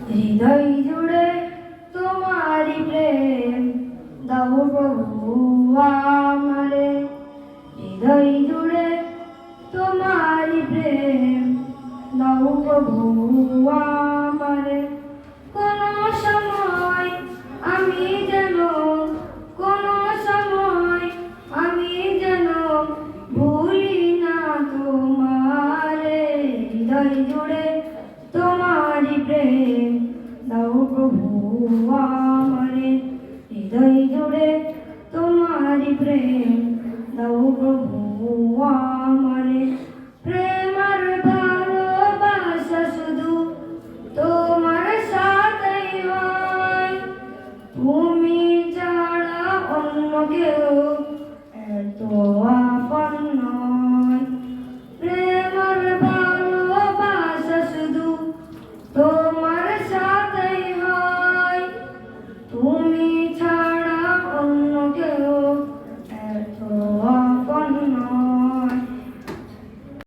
হৃদয় জুড়ে তোমারি প্রেম দাও প্রভু আমারে। হৃদয় জুড়ে তোমারি প্রেম দাও প্রভু আমারে। কোন সময় আমি যেন কোন সময় আমি যেন ভুলি না তোমারে। হৃদয় জুড়ে তোমারি প্রেম দাও প্রভু আমারে। হৃদয় জুড়ে তোমারি প্রেম দাও প্রভু আমারে। প্রেম আর ভালোবাসা শুধু তোমার সাথেই হয়, তুমি ছাড়া অন্য কেউ এত আপন নয়। প্রেম আর ভালোবাসা শুধু তোমার সাথেই হয়, তুমি